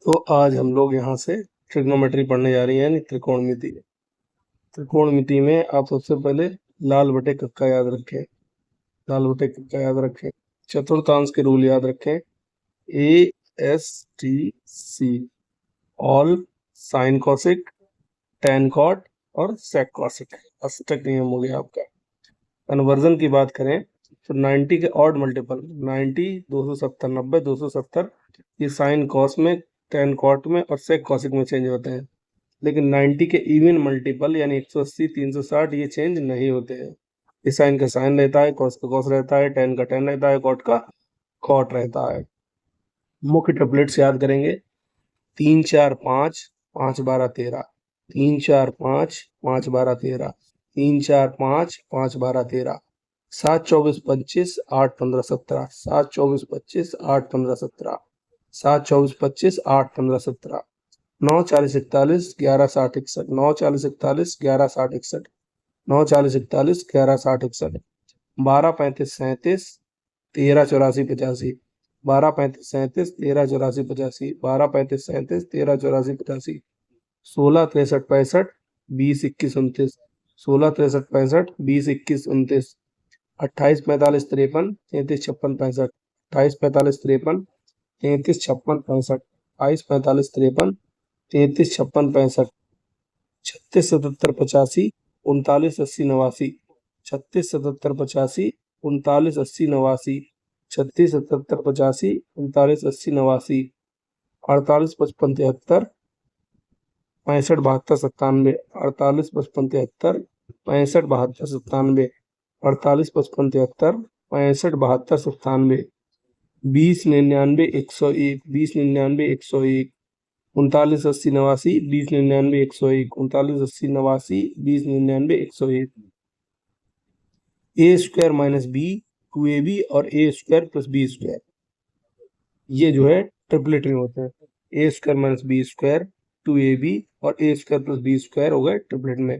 तो आज हम लोग यहाँ से ट्रिग्नोमेट्री पढ़ने जा रही हैं, यानी त्रिकोणमिति। त्रिकोणमिति में आप सबसे पहले लाल बटे कक्का याद रखें। लाल बटे कक्का याद रखें। चतुर्थांश के रूल याद रखें। A S T C, all, sine cosec, tan cot और सेक कॉसिक। अष्टक नियम हो गया आपका। कन्वर्जन की बात करें तो 90 के ऑड मल्टीपल 90, 270, 90, 270 ये साइन कॉस में, टेन कॉट में और सेक कॉसिक में चेंज होते हैं। लेकिन 90 के इवन मल्टीपल यानी 180, 360 ये चेंज नहीं होते हैं। इस साइन का साइन रहता है, कॉस का कॉस रहता है, टेन का टेन रहता है, कॉट का कॉट रहता है। मुख्य ट्रिपलेट्स याद करेंगे। 3 4 5, 5 12 13, 3 4 5, 5 12 13, 3 4 5, 5 12 13, 7 24 25, 8 15 17, 7 24 25, 8 15 17, 7 24 25, 8 15 17, 9 40 41, 11 60 61, 9 40 41, 11 60 61, 9 40 41, 11 60 61, 12 35 37, 13 84 85, 12 35 37, 13 84 85, 12 35 37, 13 84 85, 16 63 65, 20 21 29, 16 63 65, 20 21 29, 28 45 53, 33 56 65, 28 45 53, 33 56 65, 28 45 53, 33 56 65, 36 77 85, 39 80 89, 36 77 85, 39 80 89, 36 77 85, 39 80 89, 48 55 73, 65 72 97, 48 55 73, 65 72 97, 48 55 73, 65 72 97, 20 99 101, 20 99 101, 39 80 89, 20 99 101, 39 80 89, 20 99 101। ए स्क्वायर माइनस बी, 2ab और A square plus B square, ये जो है ट्रिपलेट में होते हैं। A square minus B square, 2ab और A square plus B square हो गए ट्रिपलेट में।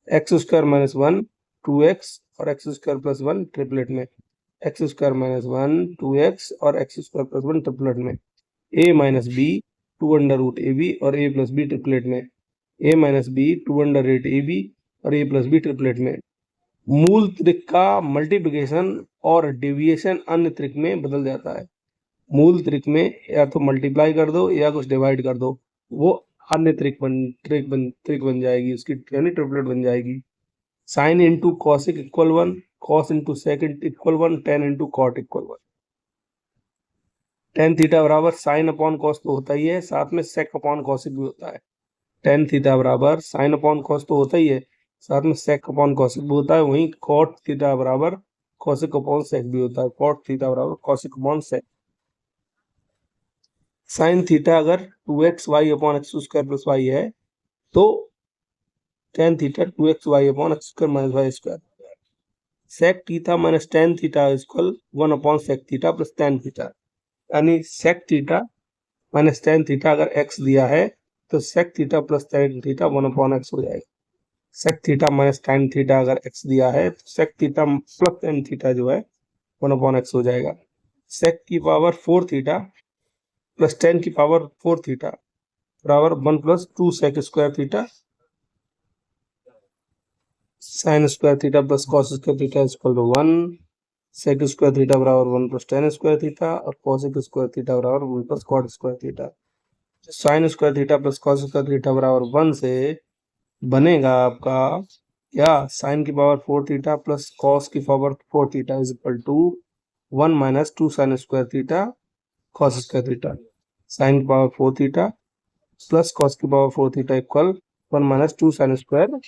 एक्स स्क्वायर माइनस 1, 2x और एक्स स्क्वायर प्लस 1 ट्रिपलेट में। एक्स स्क्वायर माइनस 1, 2x और एक्स स्क्वायर प्लस 1 ट्रिपलेट में। A minus B, 2 under root A B और A plus B triplet में। A minus B, 2 under root A B और A plus B triplet में। मूल त्रिक का मल्टीप्लिकेशन और डेविएशन अन्य त्रिक में बदल जाता है। मूल त्रिक में या तो मल्टीप्लाई कर दो या कुछ डिवाइड कर दो, वो अन्य त्रिक बन जाएगी, उसकी यानी ट्रिपलेट बन जाएगी। Sine into cosec equal 1, cos into second equal 1, tan into cot equal 1। Tan theta बराबर साइन अपॉन कॉस तो होता ही है, साथ में सेक अपॉन कॉसिक भी होता है। टेन थीटा बराबर साइन अपॉन कॉस तो होता ही है, साथ में सेक अपॉन कॉसिक भी होता है। वहीं कॉट थीटा बराबर कॉसिक अपॉन सेक भी होता है। कॉट थीटा बराबर cosec upon sec. Sine theta अगर 2xy upon X square plus Y है तो tan theta 2xy upon X square minus Y square. Sec theta minus tan theta equal 1 upon sec theta plus tan theta, यानी sec theta minus tan theta अगर x दिया है तो sec theta plus tan theta 1 upon x हो जाएगा। Sec theta minus tan theta अगर x दिया है तो sec theta plus tan theta जो है 1 अपॉन एक्स हो जाएगा। सेक की पावर 4 थीटा प्लस टेन की पावर 4 थीटा बराबर 1 plus 2 sec square theta, sine square theta plus cos square theta equal to 1, sec square theta बराबर 1 प्लस टेन स्क्वायर थीटा और cosec square theta बराबर 1 plus cot square theta. Sine square theta plus cos square theta बराबर 1 से बनेगा आपका क्या, sine की power 4 theta plus cos की power 4 theta is equal to 1 minus 2 sine square theta cos square theta. Sine की power 4 theta plus cos की power 4 theta equal 1 minus 2 sine square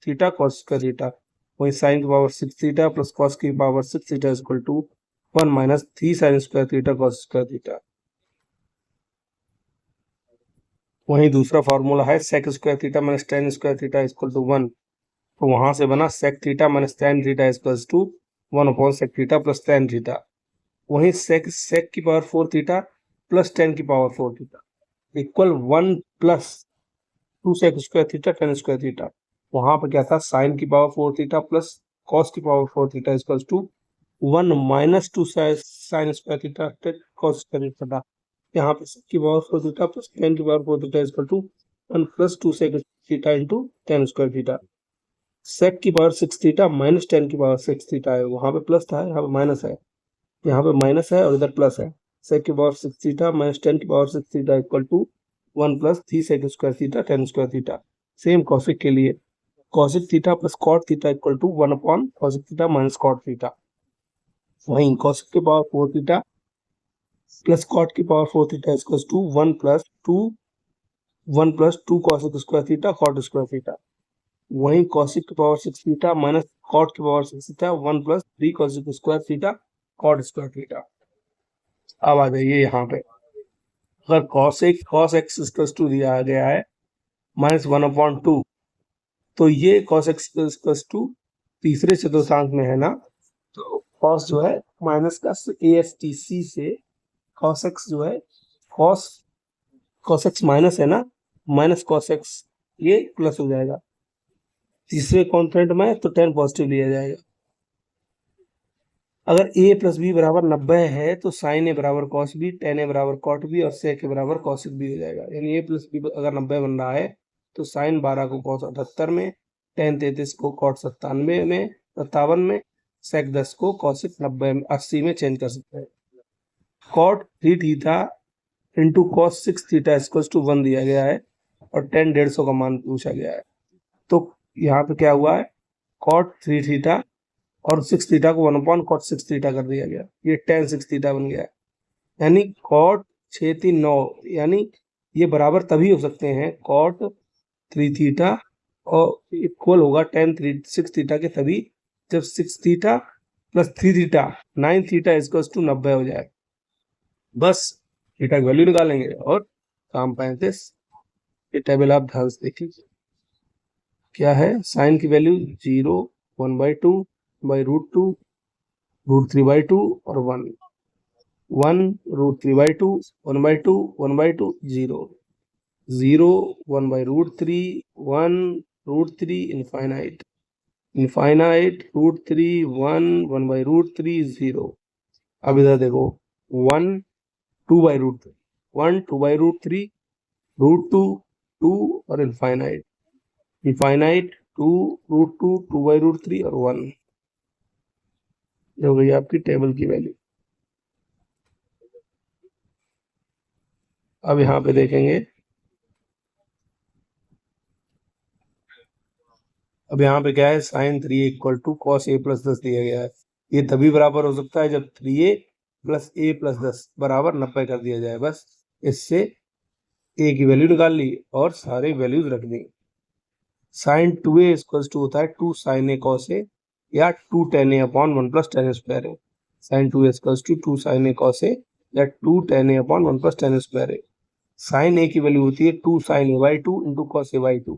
theta cos square theta. वही sine की power 6 theta plus cos की power 6 theta equal to 1 minus 3 sine square theta cos square theta. वही दूसरा formula है sec square theta minus tan square theta equal to 1, तो वहां से बना sec theta minus tan theta equal to 1 upon sec theta plus tan theta. वही sec की power 4 theta plus tan की power 4 theta equal 1 plus 2 sec square theta tan square theta. वहां पर क्या था, साइन की पावर 4 थीटा प्लस कॉस की power 4 theta equal to 1 minus 2 sine square theta cos square theta. यहाँ पे sec की पावर 4 थीटा प्लस tan की power 4 theta equal to 1 plus 2 sec theta into tan square theta. sec की power 6 theta minus tan की power 6 theta है, वहां पे plus था, यहाँ पे माइनस है, यहाँ पे माइनस है और इधर प्लस है। sec की पावर 6 थीटा माइनस tan की power 6 theta equal to 1 plus 3 sec square theta tan square theta. Same cosec के लिए cosec theta plus cot theta equal to 1 upon cosec theta minus cot theta. वहीं cosec की power 4 theta plus cot की power 4 theta equal to 1 plus 2 cosec square theta cot square theta. वहीं cosec की power 6 theta minus cot की power 6 theta 1 plus 3 cosec square theta cot square theta. अब आ जाइए यहाँ पे, अगर cos x इक्वल टू दिया गया है माइनस 1 अपॉन 2, तो ये cos x इक्वल टू तीसरे चतुर्थांश में है ना, तो cos जो है माइनस का ASTC से cos x जो है cos x माइनस है ना, माइनस cos x ये प्लस हो जाएगा। तीसरे कॉन्स्टेंट में तो tan पॉजिटिव लिया जाएगा। अगर a प्लस बी बराबर 90 है तो sin a बराबर cos b, tan a बराबर cot b और sec a बराबर cos b हो जाएगा। यानी a प्लस बी अगर 90 बन रहा है तो sin 12 को cos 78 में, tan 33 को cot 57 में, sec 10 को cos 80 में चेंज कर सकते हैं। cot 3 theta into cos 6 theta equal to 1 दिया गया है और tan 150 का मान पूछा गया है। तो यहाँ पे क्या हुआ है, cot 3 थीटा और 6 थीटा को 1 अपॉन cot 6 थीटा कर दिया गया, ये tan 6 थीटा बन गया है। यानी cot 6 3 9, यानी ये बराबर तभी हो सकते हैं cot 3 थीटा और इक्वल होगा tan 6 थीटा के तभी जब 6 theta plus 3 theta 9 theta equal to 90 हो जाए। बस थीटा की वैल्यू निकालेंगे और काम 35। ये टेबल आप ध्यान से देख लीजिए क्या है। साइन की वैल्यू 0, 1/2 बाई √2, √3/2 और 1, 1 √3/2, 1/2, 1/2, 0, 0, 1/√3, 1 √3, इनफाइनाइट, इनफाइनाइट, √3, 1, 1/√3, 0। अब इधर देखो 1 2/√3, 1 2/√3, √2, 2 और इनफाइनाइट, इनफाइनाइट 2, √2, 2/√3 और 1। हो गई आपकी टेबल की वैल्यू। अब यहाँ पे देखेंगे, अब यहाँ पे क्या है, sin 3a equal to cos a plus 10 दिया गया है। ये तभी बराबर हो सकता है जब 3a प्लस a प्लस 10 बराबर 90 कर दिया जाए। बस इससे a की वैल्यू निकाल ली और सारे वैल्यूज रख दी। sin 2a इक्वल टू होता है 2 sin a cos a या 2 tan a upon 1 plus tan square a। sin 2a equal to 2 sin a cos a या 2 tan a upon 1 plus tan square a। sin a की value होती है 2 sin a by 2 into cos a by 2।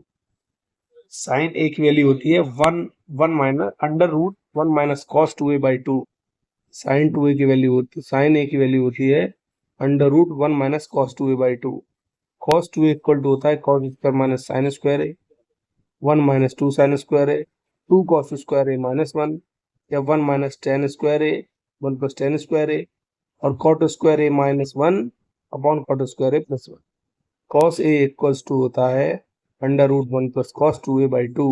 Sine A की value होती है 1 minus under root 1 minus cos 2a by 2। Sine 2a की value होती है, साइन ए की वैल्यू होती है under root 1 minus cos 2a by 2। Cos 2a equal to होता है cos square minus sine square A, 1 minus 2 sine square A, 2 cos square A minus 1 या 1 minus tan square A, 1 plus tan square A और cot square A minus 1 upon cot square A plus 1। Cos A equals to होता है under root 1 plus cos 2a by 2।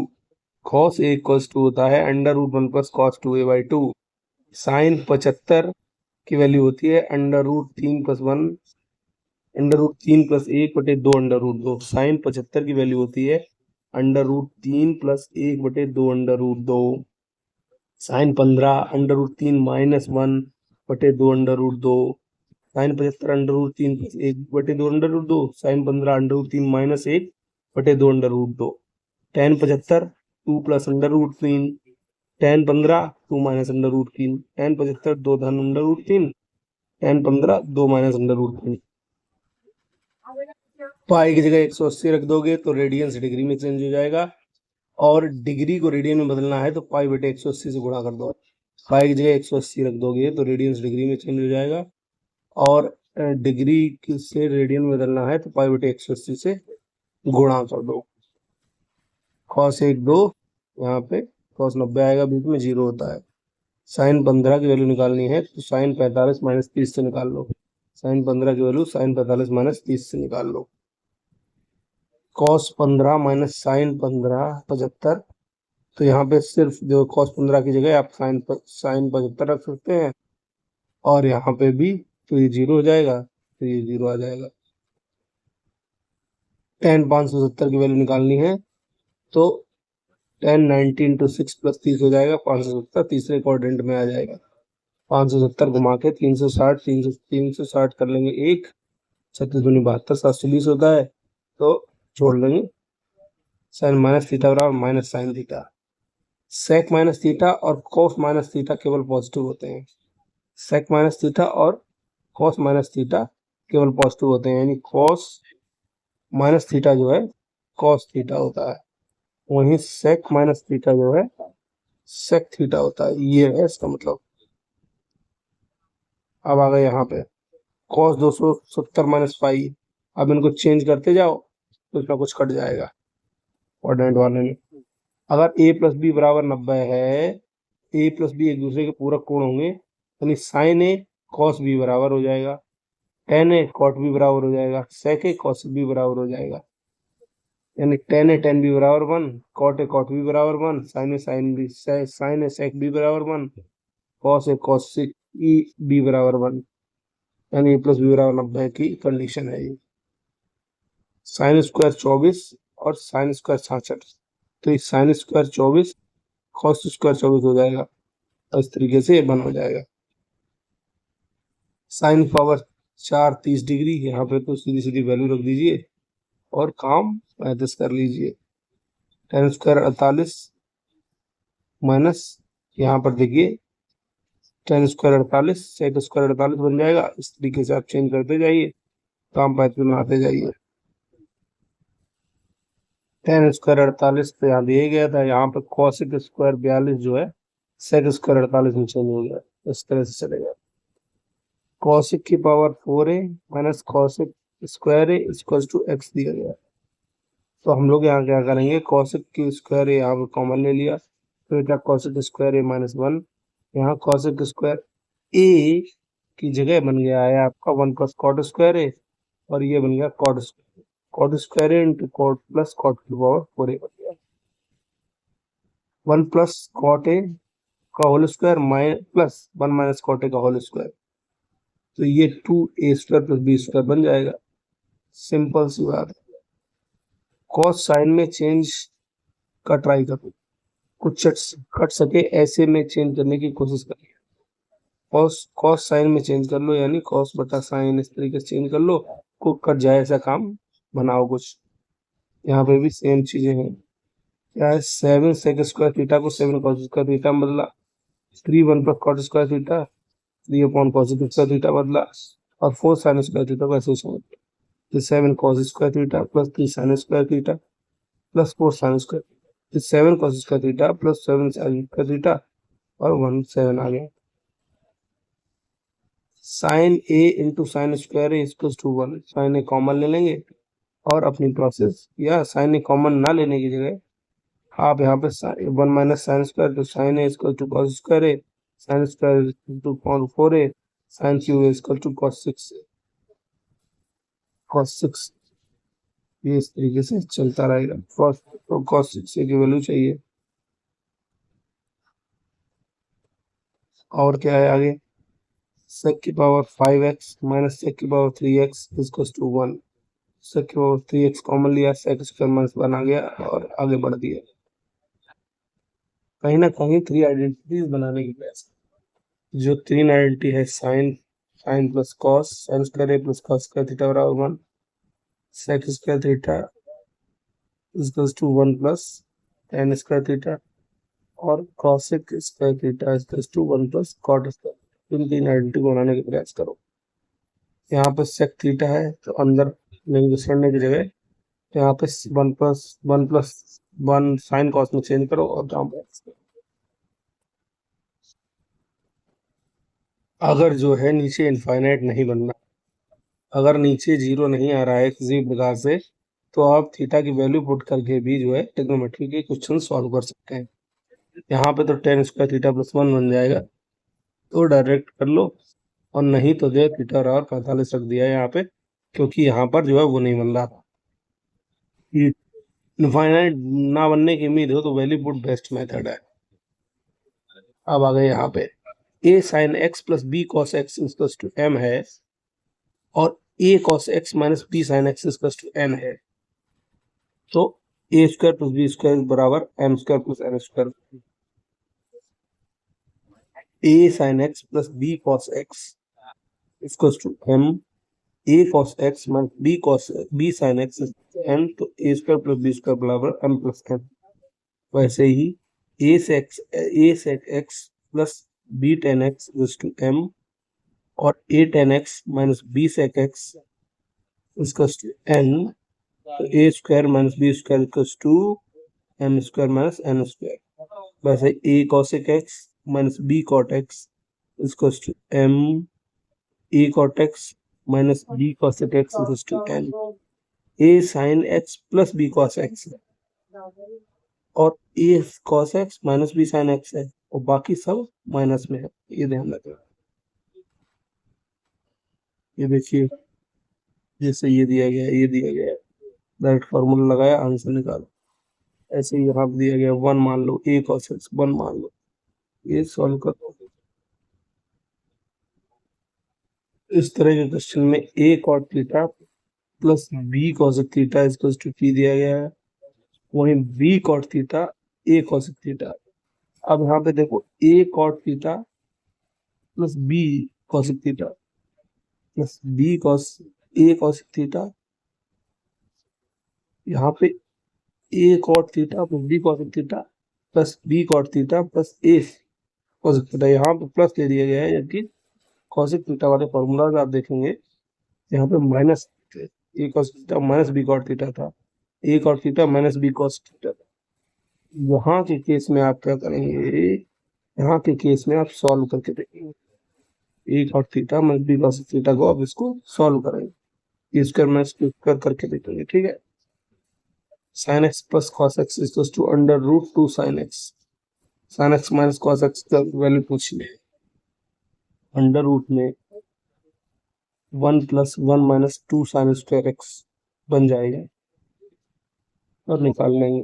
Cos A equals to होता है under root 1 plus cos 2a by 2। Sine 75 की value होती है under root 3 plus 1, under root 3 plus 1 बटे 2 under root 2। Sine 75 की value होती है अंडर रूट 3 प्लस 1 बटे 2 under root 2। Sine 15 under root 3 minus 1 बटे 2 under root 2। Sine 75 under root 3 plus 1 बटे 2 under root 2। Sine 15 under root 3 minus 1 बटे 2 under root 2। tan 75 2 plus under root 3, tan 15 2 minus under root 3, tan 75 2 धन under root 3, tan 15 2 minus under root 3। पाई की जगह 180 रख दोगे तो radiance degree में change हो जाएगा और डिग्री को रेडियन में बदलना है तो पाई बटे 180 से गुणा कर दो। पाई की जगह 180 रख दोगे तो रेडियंस डिग्री में चेंज हो जाएगा और डिग्री से रेडियन में बदलना है तो पाई बटे 180 से गुणा कर दो। कॉस 1 2, यहाँ पे कॉस 90 आएगा, बीच में 0 होता है। साइन 15 की वैल्यू निकालनी है तो साइन 45 माइनस 30 से निकाल लो। साइन 15 की वैल्यू साइन 45 माइनस 30 से निकाल लो। Cos 15 minus sign 15 75। तो यहाँ पे सिर्फ जो कॉस 15 की जगह आप साइन 75 रख सकते हैं, और यहाँ पे भी तो ये 0 हो जाएगा, तो ये 0 आ जाएगा। tan 570 की वैल्यू निकालनी है, तो tan 90 इंटू 6 प्लस 30 हो जाएगा 570, तीसरे क्वाड्रेंट में आ जाएगा। 570 घुमा के 360 360 कर लेंगे, 1 36 दूनी 72 720 होता है, तो जोड़ लेंगे साइन माइनस थीटा बराबर minus sine theta. Sec minus theta और कॉस माइनस थीटा केवल पॉजिटिव होते हैं। सेक माइनस थीटा और कॉस माइनस थीटा केवल पॉजिटिव होते हैं, यानी कॉस माइनस थीटा जो है कॉस थीटा होता है, वहीं सेक माइनस थीटा जो है सेक थीटा होता है। ये है इसका मतलब। अब आ गए यहाँ पे कॉस 270 माइनस 5। अब इनको चेंज करते जाओ तो इसमें कुछ कट जाएगा क्वाड्रेंट वाले में। अगर a प्लस बी बराबर 90 है, a प्लस बी एक दूसरे के पूरक कोण होंगे, यानी साइन ए कॉस बी बराबर हो जाएगा, टेन ए कॉट बी बराबर हो जाएगा, सेक ए कॉस बी बराबर हो जाएगा। यानी टेन ए टेन बी बराबर 1, कॉट ए कॉट बी बराबर 1, साइन ए सेक बी बराबर 1, कॉस ए कॉस ई बी बराबर 1, यानी ए प्लस बी बराबर 90 की कंडीशन है ये। साइन स्क्वायर 24 और साइन स्क्वायर 66, तो इस साइन स्क्वायर 24 कॉस स्क्वायर 24 हो जाएगा, और इस तरीके से ये बन हो जाएगा। साइन पावर 4 30 डिग्री, यहाँ पे तो सीधी सीधी वैल्यू रख दीजिए और काम एडजस्ट कर लीजिए। टेन स्क्वायर 48 माइनस, यहाँ पर देखिए टेन स्क्वायर 48 सेक स्क्वायर 48 बन जाएगा। इस तरीके से आप चेंज करते जाइए, काम पैसे बनाते जाइए। टेन स्क्वायर 48 तो यहाँ दिया गया था, यहाँ पे कॉसिक स्क्वायर 42 जो है सेक स्क्वायर 48 में चेंज हो गया, इस तरह से चलेगा। कॉसिक की power 4a minus cosec square a equal to x दिया गया। तो हम लोग यहाँ क्या करेंगे, कॉसिक की स्क्वायर ए यहाँ पर कॉमन ले लिया, तो बेटा कॉसिक स्क्वायर ए माइनस 1, यहाँ कॉसिक स्क्वायर ए की जगह बन गया है आपका 1 प्लस कॉट स्क्वायर ए, और ये बन गया cot square a into cot plus cot की पावर 4a बन गया। 1 प्लस कॉट ए का whole square plus 1 minus cot a का होल स्क्वायर, तो ये 2a square plus B square बन जाएगा। सिंपल सी बात है। कॉस साइन में चेंज का ट्राई करो, कुछ कट सके ऐसे में चेंज करने की कोशिश करिए। कॉस साइन में चेंज कर लो, यानी कॉस बटा साइन इस तरीके से चेंज कर लो, को कट जाए ऐसा काम बनाओ कुछ। यहाँ पे भी सेम चीजें हैं। क्या है, 7 सेक स्क्वायर थीटा को 7 कॉस स्क्वायर थीटा में बदला, 3 1 plus cot square theta 3 upon cos square theta बदला, और 4 साइन स्क्वायर थीटा को ऐसे समझ लो। तो 7 cos square theta plus 3 sine square theta plus 4 sine square, तो 7 cos square theta plus 7 sine square theta और 1 7 आ गया। Sine a into sine square a equal to 1, sine a common ले लेंगे और अपनी प्रोसेस, या साइन ए कॉमन ना लेने की जगह आप यहाँ पे 1 माइनस साइन स्क्वायर, तो sine a equal to cos square a, sine square equal to cos 4a, sine cube equal to cos 6, ये इस तरीके से चलता रहेगा। कॉस 6 की वैल्यू चाहिए। और क्या है आगे, सेक की पावर 5x माइनस सेक की पावर 3x इक्वल टू 1, सेक की पावर 3x कॉमन लिया, सेक स्क्वायर माइनस 1 आ गया और आगे बढ़ दिया। कहीं ना कहीं 3 आइडेंटिटीज बनाने की प्रयास। जो 3 आइडेंटिटी है, sine plus cos, sine square A plus cos square theta बराबर 1, sec square theta equal to 1 plus tan square theta, और cosec square theta equal to 1 plus cot square. इन 3 आइडेंटिटी को बनाने का प्रयास करो। यहाँ पे सेक थीटा है, तो अंदर लेंगे की जगह यहाँ पे 1 साइन कॉस में चेंज करो और काम करो। अगर जो है नीचे इनफाइनाइट नहीं बनना, अगर नीचे 0 नहीं आ रहा है किसी प्रकार से, तो आप थीटा की वैल्यू पुट करके भी जो है ट्रिग्नोमेट्री के क्वेश्चन सॉल्व कर सकते हैं। यहाँ पे तो tan स्क्वायर थीटा प्लस 1 बन जाएगा, तो डायरेक्ट कर लो और नहीं तो जो है थीटा और 45 रख दिया है यहाँ पे, क्योंकि यहाँ पर जो है वो नहीं बन रहा था। इनफाइनाइट ना बनने की उम्मीद हो तो वैल्यू पुट बेस्ट मेथड है। अब आ गए यहाँ पे a sin x plus b cos x equals to m है, और a cos x minus b sin x equals to n है, तो a square plus b square बराबर m square plus n square. a sin x plus b cos x equals to m, a cos x minus b sin x n, तो a square plus b square बराबर m plus n। वैसे ही a sec x plus b tan x equals to m, और a tan x minus b sec x equals to n, तो a square minus b square equals to m square minus n square. वैसे a cosec x minus b cot x equals to m, a cot x minus b cosec x equals to n। a sin x plus b cos x है, और a cos x minus b sin x है, और बाकी सब minus में है, ये ध्यान रखना। ये देखिए, जैसे ये दिया गया है, ये दिया गया है, डायरेक्ट फॉर्मूला लगाया, आंसर निकालो। ऐसे ही यहाँ दिया गया 1 मान लो, a cos x 1 मान लो, ये सॉल्व करो। इस तरह के क्वेश्चन में a cot theta plus b cosec theta equals to p दिया गया है, वहीं b cot theta a cosec theta. अब यहाँ पे देखो a cot theta plus b cosec theta plus b cos a cosec theta, यहाँ पे a cot theta plus b cosec theta plus b cot theta plus a cosec theta, यहाँ पे plus ले दिया गया है, जबकि cosec थीटा वाले फॉर्मूला आप देखेंगे यहाँ पे minus a cos theta minus b cot theta था, a cot theta minus b cos theta था। यहाँ के केस में आप क्या करेंगे, यहाँ के केस में आप सॉल्व करके देखेंगे, a cot theta minus b cos theta को आप इसको सॉल्व करेंगे, स्क्वायर माइनस स्क्वायर करके देखेंगे, ठीक है। sin x plus cos x equals to under root 2 sin x, sin x minus cos x का वैल्यू पूछ ले, अंडर रूट में 1 plus 1 minus 2 sin square x बन जाएगा, और निकाल लेंगे।